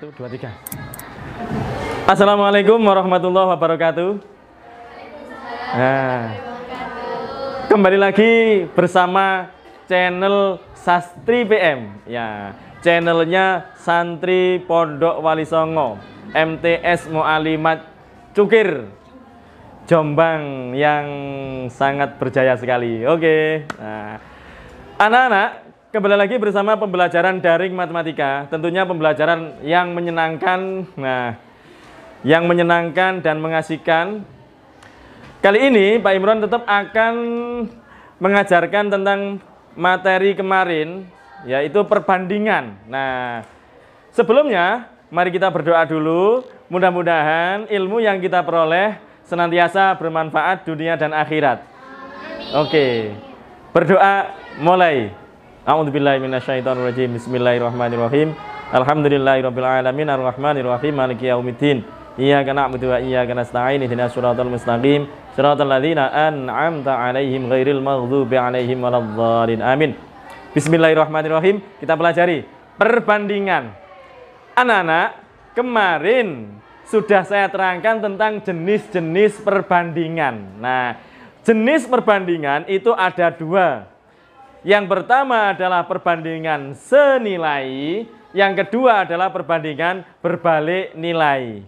1, 2, 3. Assalamualaikum warahmatullahi wabarakatuh. Nah, kembali lagi bersama channel Sastri PM. Ya, channelnya Santri Pondok Wali Songo, MTS Mualimat Cukir, Jombang, yang sangat berjaya sekali. Oke. Nah, anak-anak, kembali lagi bersama pembelajaran daring matematika. Tentunya pembelajaran yang menyenangkan. Nah, yang menyenangkan dan mengasihkan. Kali ini Pak Imron tetap akan mengajarkan tentang materi kemarin, yaitu perbandingan. Nah, sebelumnya mari kita berdoa dulu. Mudah-mudahan ilmu yang kita peroleh senantiasa bermanfaat dunia dan akhirat. Oke, berdoa mulai. A'udzubillahi minasyaitonirrajim. Bismillahirrahmanirrahim. Alhamdulillahirabbil alamin arrahmanirrahim maliki yaumiddin. Iyyaka na'budu wa iyyaka nasta'in. Ihdinas siratal mustaqim. Shiratal ladzina an'amta 'alaihim ghairil maghdubi 'alaihim waladhdallin. Amin. Bismillahirrahmanirrahim. Kita pelajari perbandingan. Anak-anak, kemarin sudah saya terangkan tentang jenis-jenis perbandingan. Nah, jenis perbandingan itu ada dua. Yang pertama adalah perbandingan senilai, yang kedua adalah perbandingan berbalik nilai.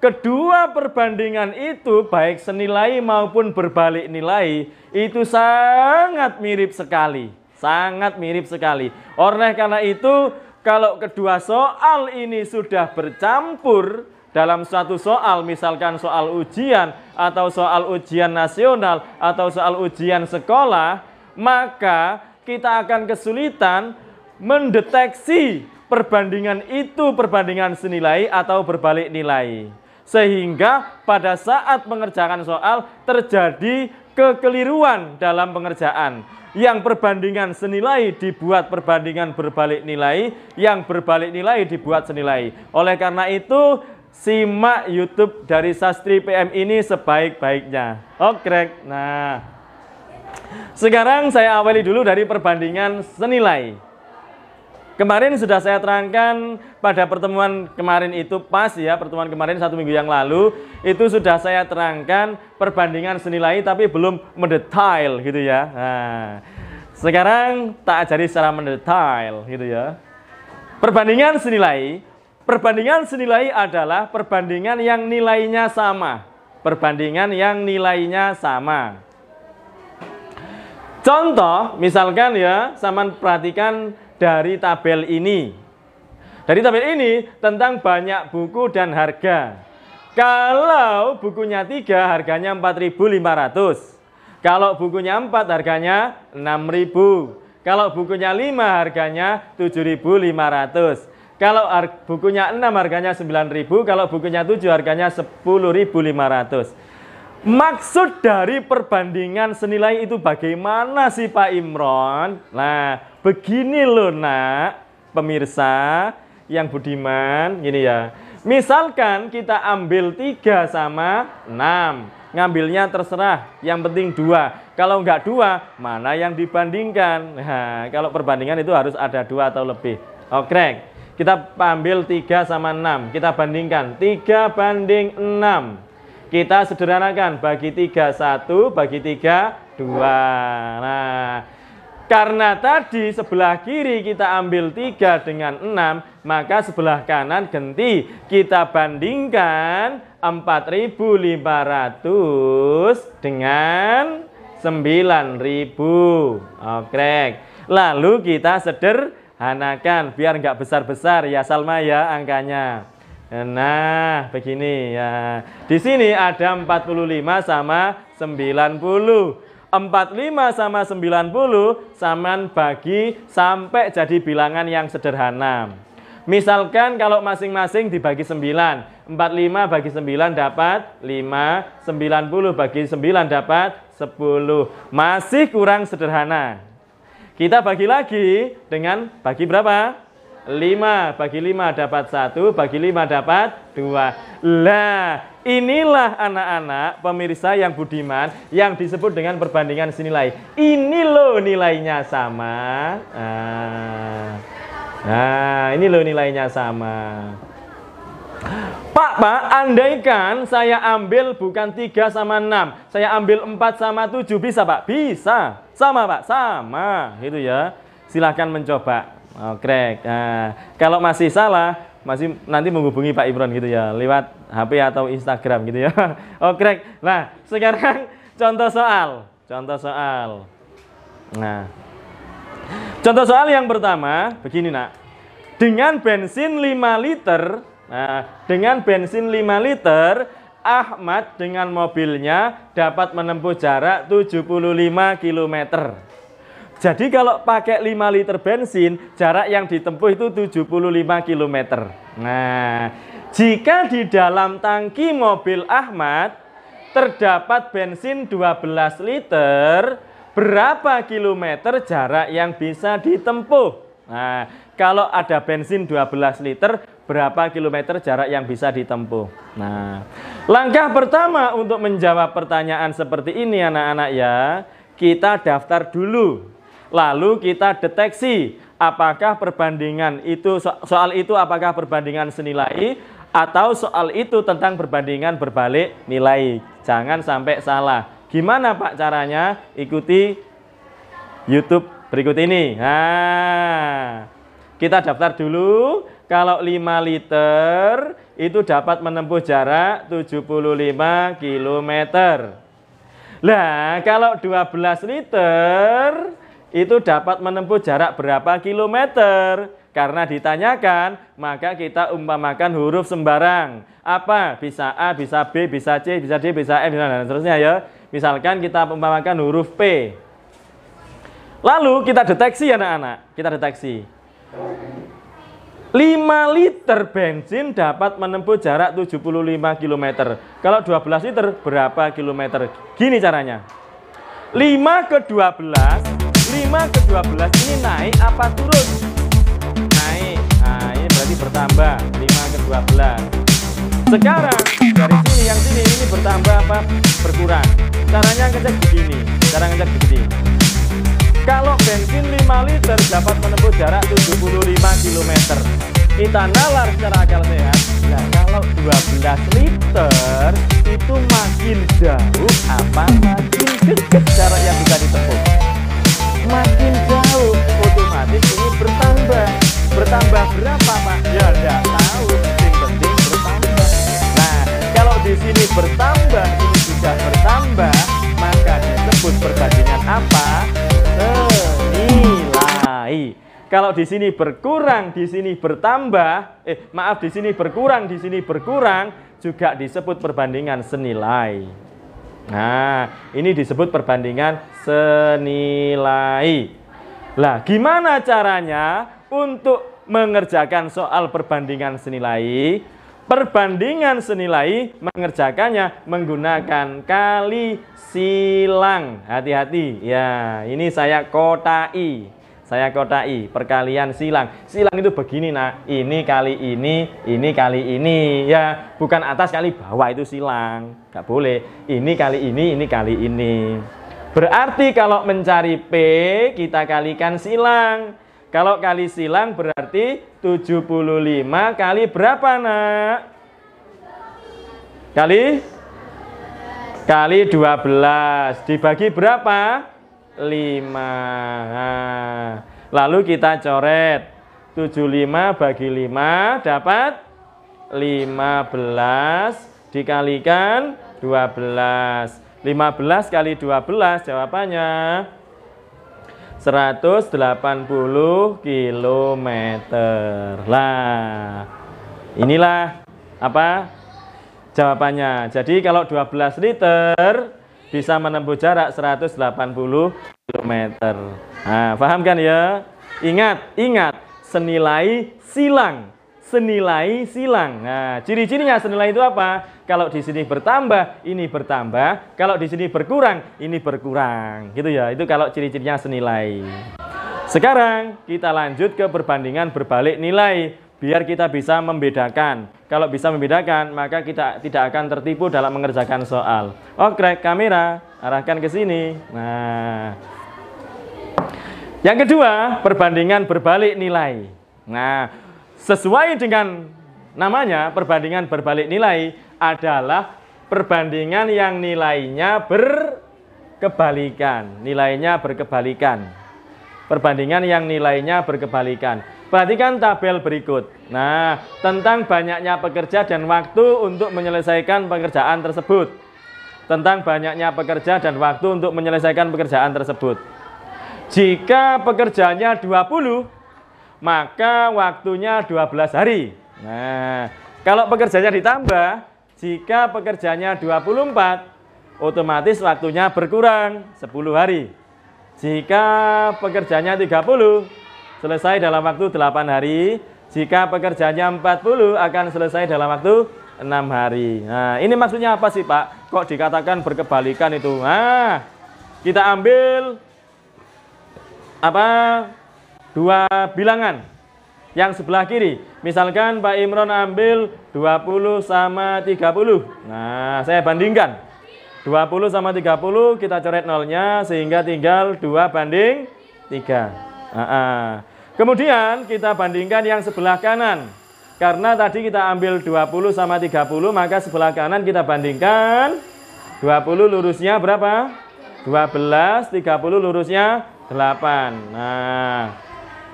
Kedua perbandingan itu baik senilai maupun berbalik nilai itu sangat mirip sekali. Sangat mirip sekali. Oleh karena itu, kalau kedua soal ini sudah bercampur dalam suatu soal, misalkan soal ujian atau soal ujian nasional atau soal ujian sekolah, maka kita akan kesulitan mendeteksi perbandingan itu perbandingan senilai atau berbalik nilai. Sehingga pada saat mengerjakan soal terjadi kekeliruan dalam pengerjaan. Yang perbandingan senilai dibuat perbandingan berbalik nilai, yang berbalik nilai dibuat senilai. Oleh karena itu, simak YouTube dari Sastri PM ini sebaik-baiknya. Oke. Nah, sekarang saya awali dulu dari perbandingan senilai. Kemarin sudah saya terangkan pada pertemuan kemarin itu pas ya, pertemuan kemarin 1 minggu yang lalu itu sudah saya terangkan perbandingan senilai tapi belum mendetail gitu ya. Nah, sekarang tak ajari secara mendetail gitu ya. Perbandingan senilai adalah perbandingan yang nilainya sama. Perbandingan yang nilainya sama. Contoh, misalkan ya, Saman perhatikan dari tabel ini. Dari tabel ini tentang banyak buku dan harga. Kalau bukunya 3 harganya 4.500. Kalau bukunya 4 harganya 6.000. Kalau bukunya 5 harganya 7.500. Kalau bukunya 6 harganya 9.000. Kalau bukunya 7 harganya 10.500. Maksud dari perbandingan senilai itu bagaimana sih Pak Imron? Nah, begini loh nak, pemirsa yang budiman, gini ya. Misalkan kita ambil 3 sama 6, ngambilnya terserah, yang penting 2. Kalau enggak 2, mana yang dibandingkan? Nah, kalau perbandingan itu harus ada 2 atau lebih. Oke, kita ambil 3 sama 6, kita bandingkan 3 banding 6. Kita sederhanakan, bagi 3 1, bagi 3 2. Nah, karena tadi sebelah kiri kita ambil 3 dengan 6, maka sebelah kanan ganti. Kita bandingkan 4.500 dengan 9.000. Oke. Lalu kita sederhanakan biar nggak besar-besar ya Salma ya angkanya. Nah, begini ya. Di sini ada 45 sama 90. 45 sama 90 sama bagi sampai jadi bilangan yang sederhana. Misalkan kalau masing-masing dibagi 9. 45 bagi 9 dapat 5. 90 bagi 9 dapat 10. Masih kurang sederhana. Kita bagi lagi dengan bagi berapa? 5 bagi 5 dapat 1, bagi 5 dapat 2. Lah, inilah anak-anak pemirsa yang budiman yang disebut dengan perbandingan senilai. Ini loh nilainya sama. Nah, ini loh nilainya sama. Pak, andaikan saya ambil bukan 3 sama 6, saya ambil 4 sama 7, bisa Pak? Bisa. Sama Pak? Sama. Gitu ya. Silahkan mencoba. Oke. Nah, kalau masih salah, masih nanti menghubungi Pak Imron gitu ya, lewat HP atau Instagram gitu ya. Oke. Nah, sekarang contoh soal. Nah, contoh soal yang pertama begini nak. Dengan bensin 5 liter, Ahmad dengan mobilnya dapat menempuh jarak 75 km. Jadi kalau pakai 5 liter bensin, jarak yang ditempuh itu 75 km. Nah, jika di dalam tangki mobil Ahmad terdapat bensin 12 liter, berapa kilometer jarak yang bisa ditempuh? Nah, kalau ada bensin 12 liter, berapa kilometer jarak yang bisa ditempuh? Nah, langkah pertama untuk menjawab pertanyaan seperti ini anak-anak ya, kita daftar dulu. Lalu kita deteksi apakah perbandingan itu, soal itu apakah perbandingan senilai atau soal itu tentang perbandingan berbalik nilai. Jangan sampai salah. Gimana Pak caranya? Ikuti YouTube berikut ini. Nah, kita daftar dulu. Kalau 5 liter itu dapat menempuh jarak 75 km. Nah, kalau 12 liter itu dapat menempuh jarak berapa kilometer? Karena ditanyakan, maka kita umpamakan huruf sembarang. Apa? Bisa A, bisa B, bisa C, bisa D, bisa F, dan seterusnya ya. Misalkan kita umpamakan huruf P. Lalu kita deteksi anak-anak, kita deteksi. 5 liter bensin dapat menempuh jarak 75 km. Kalau 12 liter berapa kilometer? Gini caranya. 5 ke 12 ini naik apa turun? Naik. Nah, ini berarti bertambah 5 ke 12. Sekarang dari sini yang sini ini bertambah apa? Berkurang. Caranya ngecek begini. Cara ngecek begini. Kalau bensin 5 liter dapat menempuh jarak 75 km. Kita nalar secara akal sehat. Nah, kalau 12 liter itu makin jauh apa makin dekat jarak yang bisa ditempuh? Makin jauh, otomatis ini bertambah. Bertambah berapa Pak? Ya enggak tahu, penting bertambah. Nah, kalau di sini bertambah, ini juga bertambah, maka disebut perbandingan apa? Senilai. Kalau di sini berkurang, di sini bertambah, di sini berkurang, di sini berkurang, juga disebut perbandingan senilai. Nah, ini disebut perbandingan senilai. Lah, gimana caranya untuk mengerjakan soal perbandingan senilai? Perbandingan senilai mengerjakannya menggunakan kali silang. Hati-hati. Ya, ini saya kotai. Perkalian silang. Silang itu begini nak. Ini kali ini kali ini. Ya, bukan atas kali bawah itu silang. Gak boleh. Ini kali ini. Berarti kalau mencari P, kita kalikan silang. Kalau kali silang berarti 75 kali berapa nak? Kali 12. Dibagi berapa? 5. Nah, lalu kita coret 75 bagi 5 dapat 15 dikalikan 12. 15 kali 12 jawabannya 180 km. Lah, inilah apa jawabannya. Jadi kalau 12 liter bisa menempuh jarak 180 km. Nah, paham kan ya? Ingat, senilai silang. Nah, ciri-cirinya senilai itu apa? Kalau di sini bertambah, ini bertambah. Kalau di sini berkurang, ini berkurang. Gitu ya. Itu kalau ciri-cirinya senilai. Sekarang kita lanjut ke perbandingan berbalik nilai. Biar kita bisa membedakan. Kalau bisa membedakan, maka kita tidak akan tertipu dalam mengerjakan soal. Oke, kamera, arahkan ke sini. Nah, yang kedua, perbandingan berbalik nilai. Nah, sesuai dengan Namanya perbandingan berbalik nilai adalah perbandingan yang nilainya berkebalikan. Nilainya berkebalikan. Perbandingan yang nilainya berkebalikan. Perhatikan tabel berikut. Nah, tentang banyaknya pekerja dan waktu untuk menyelesaikan pekerjaan tersebut. Tentang banyaknya pekerja dan waktu untuk menyelesaikan pekerjaan tersebut. Jika pekerjanya 20, maka waktunya 12 hari. Nah, kalau pekerjanya ditambah, jika pekerjanya 24, otomatis waktunya berkurang 10 hari. Jika pekerjanya 30, selesai dalam waktu 8 hari. Jika pekerjanya 40, akan selesai dalam waktu 6 hari. Nah, ini maksudnya apa sih, Pak? Kok dikatakan berkebalikan itu? Nah, kita ambil dua bilangan yang sebelah kiri. Misalkan Pak Imron ambil 20 sama 30. Nah, saya bandingkan 20 sama 30, kita coret nolnya sehingga tinggal 2 banding 3. Kemudian kita bandingkan yang sebelah kanan. Karena tadi kita ambil 20 sama 30, maka sebelah kanan kita bandingkan. 20 lurusnya berapa? 12, 30 lurusnya 8. Nah,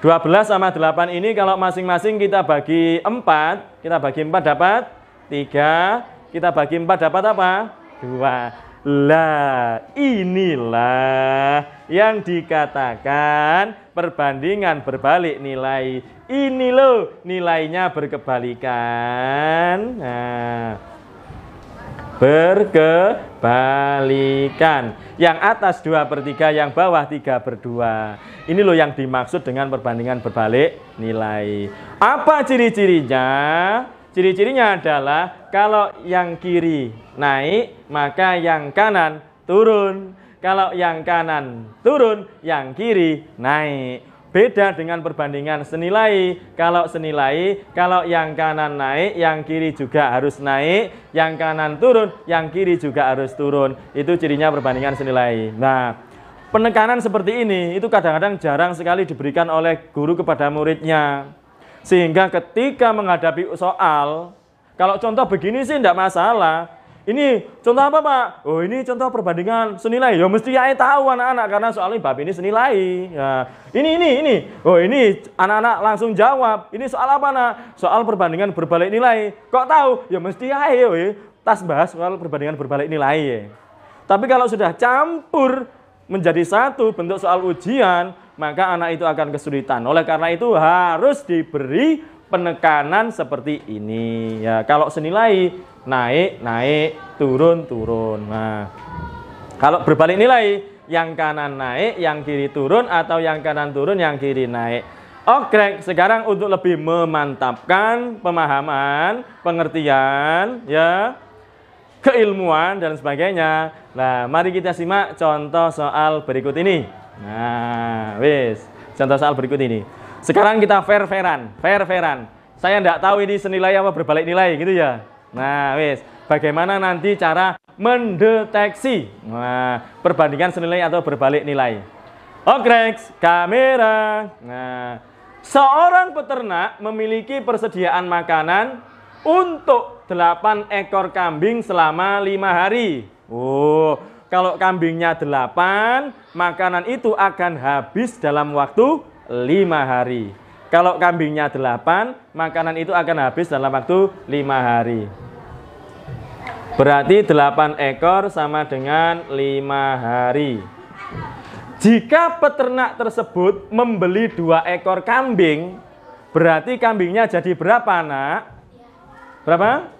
12 sama 8 ini kalau masing-masing kita bagi 4, kita bagi 4 dapat 3, kita bagi 4 dapat apa? 2. Lah, inilah yang dikatakan perbandingan berbalik nilai. Ini loh nilainya berkebalikan. Nah, berkebalikan. Yang atas 2/3, yang bawah 3/2. Ini loh yang dimaksud dengan perbandingan berbalik nilai. Apa ciri-cirinya? Ciri-cirinya adalah kalau yang kiri naik, maka yang kanan turun. Kalau yang kanan turun, yang kiri naik. Beda dengan perbandingan senilai. Kalau senilai, kalau yang kanan naik, yang kiri juga harus naik. Yang kanan turun, yang kiri juga harus turun. Itu cirinya perbandingan senilai. Nah, penekanan seperti ini itu kadang-kadang jarang sekali diberikan oleh guru kepada muridnya. Sehingga ketika menghadapi soal, kalau contoh begini sih tidak masalah. Ini contoh apa, Pak? Oh, ini contoh perbandingan senilai. Ya mesti ya tahu anak-anak karena soalnya bab ini senilai. Ya, ini. Oh, ini anak-anak langsung jawab. Ini soal apa, Nak? Soal perbandingan berbalik nilai. Kok tahu? Ya mesti ya tas bahas soal perbandingan berbalik nilai ya. Tapi kalau sudah campur menjadi satu bentuk soal ujian, maka anak itu akan kesulitan. Oleh karena itu harus diberi penekanan seperti ini. Ya, kalau senilai naik, turun. Nah, kalau berbalik nilai, yang kanan naik, yang kiri turun, atau yang kanan turun, yang kiri naik. Oke, sekarang untuk lebih memantapkan pemahaman, pengertian, ya, keilmuan dan sebagainya. Nah, mari kita simak contoh soal berikut ini. Nah, contoh soal berikut ini. Sekarang kita fair-fairan. Saya tidak tahu ini senilai apa berbalik nilai gitu ya. Nah, bagaimana nanti cara mendeteksi perbandingan senilai atau berbalik nilai. Oke, kamera. Nah, seorang peternak memiliki persediaan makanan untuk 8 ekor kambing selama 5 hari. Oh, kalau kambingnya 8, makanan itu akan habis dalam waktu 5 hari. Kalau kambingnya 8, makanan itu akan habis dalam waktu 5 hari. Berarti 8 ekor sama dengan 5 hari. Jika peternak tersebut membeli 2 ekor kambing, berarti kambingnya jadi berapa, Nak? Berapa?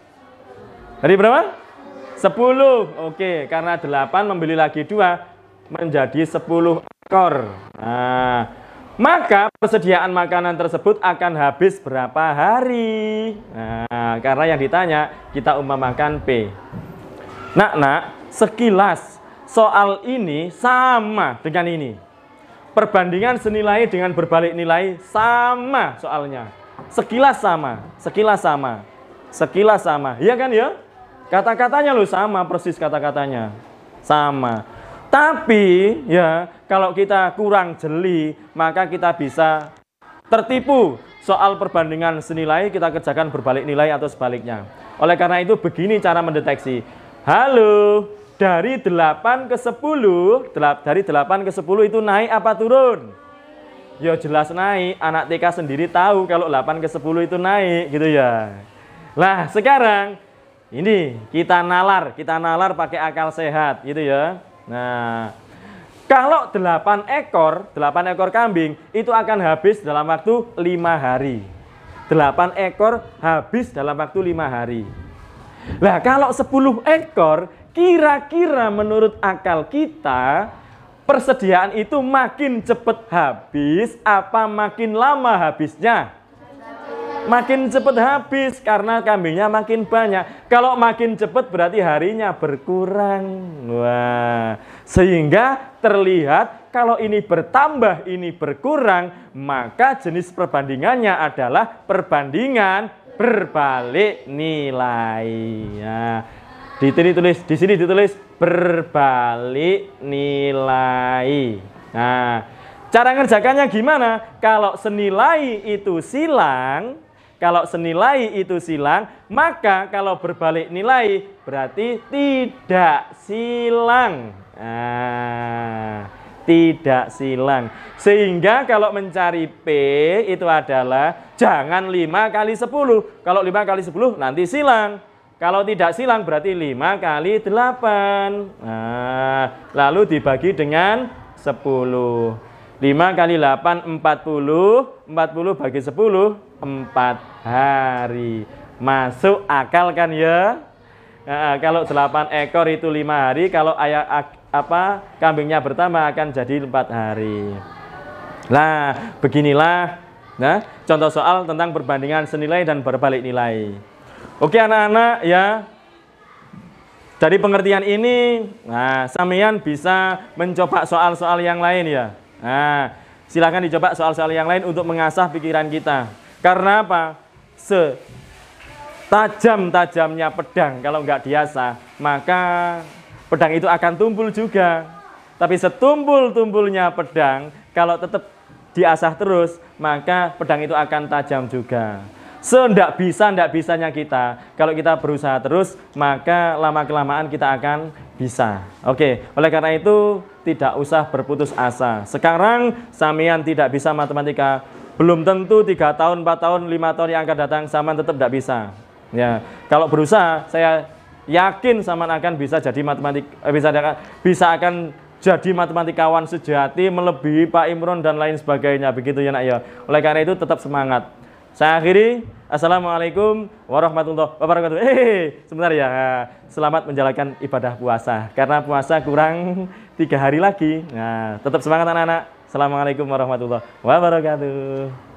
Jadi berapa? 10. Oke, karena 8 membeli lagi 2 menjadi 10 ekor. Nah, maka persediaan makanan tersebut akan habis berapa hari? Nah, karena yang ditanya kita umpamakan P. Nak, sekilas soal ini sama dengan ini. Perbandingan senilai dengan berbalik nilai sama soalnya. Sekilas sama. Iya kan ya? Kata-katanya loh sama, persis kata-katanya. Sama. Tapi ya kalau kita kurang jeli, maka kita bisa tertipu soal perbandingan senilai kita kerjakan berbalik nilai atau sebaliknya. Oleh karena itu begini cara mendeteksi. Halo, dari 8 ke 10, dari 8 ke 10 itu naik apa turun? Ya jelas naik, anak TK sendiri tahu kalau 8 ke 10 itu naik gitu ya. Nah sekarang ini kita nalar pakai akal sehat gitu ya. Nah kalau 8 ekor kambing itu akan habis dalam waktu 5 hari. 8 ekor habis dalam waktu 5 hari. Nah kalau 10 ekor kira-kira menurut akal kita persediaan itu makin cepat habis apa makin lama habisnya? Makin cepat habis karena kambingnya makin banyak. Kalau makin cepat berarti harinya berkurang. Wah, sehingga terlihat kalau ini bertambah, ini berkurang, maka jenis perbandingannya adalah perbandingan berbalik nilai. Nah, di sini ditulis berbalik nilai. Nah, cara ngerjakannya gimana? Kalau senilai itu silang, maka kalau berbalik nilai berarti tidak silang. Nah, tidak silang. Sehingga kalau mencari P itu adalah jangan 5 kali 10. Kalau 5 kali 10 nanti silang. Kalau tidak silang berarti 5 kali 8. Nah, lalu dibagi dengan 10. 5 kali 8, 40. 40 bagi 10, 4 hari. Masuk akal kan ya? Nah, kalau 8 ekor itu 5 hari, kalau kambingnya bertambah akan jadi 4 hari. Nah, beginilah contoh soal tentang perbandingan senilai dan berbalik nilai. Oke anak-anak ya, dari pengertian ini, sampean bisa mencoba soal-soal yang lain ya. Nah, silakan dicoba soal-soal yang lain untuk mengasah pikiran kita. Karena apa? Setajam-tajamnya pedang kalau nggak diasah, maka pedang itu akan tumpul juga. Tapi setumpul-tumpulnya pedang, kalau tetap diasah terus, maka pedang itu akan tajam juga. Ndak bisanya kita. Kalau kita berusaha terus, maka lama-kelamaan kita akan bisa. Oke, oleh karena itu tidak usah berputus asa. Sekarang sampean tidak bisa matematika, belum tentu 3 tahun, 4 tahun, 5 tahun yang akan datang sampean tetap tidak bisa. Ya, kalau berusaha, saya yakin sampean akan bisa jadi akan jadi matematikawan sejati, melebihi Pak Imron dan lain sebagainya. Begitu ya nak ya. Oleh karena itu tetap semangat. Saya akhiri, assalamualaikum warahmatullahi wabarakatuh. Sebentar ya, selamat menjalankan ibadah puasa. Karena puasa kurang 3 hari lagi. Nah, tetap semangat anak-anak. Assalamualaikum warahmatullahi wabarakatuh.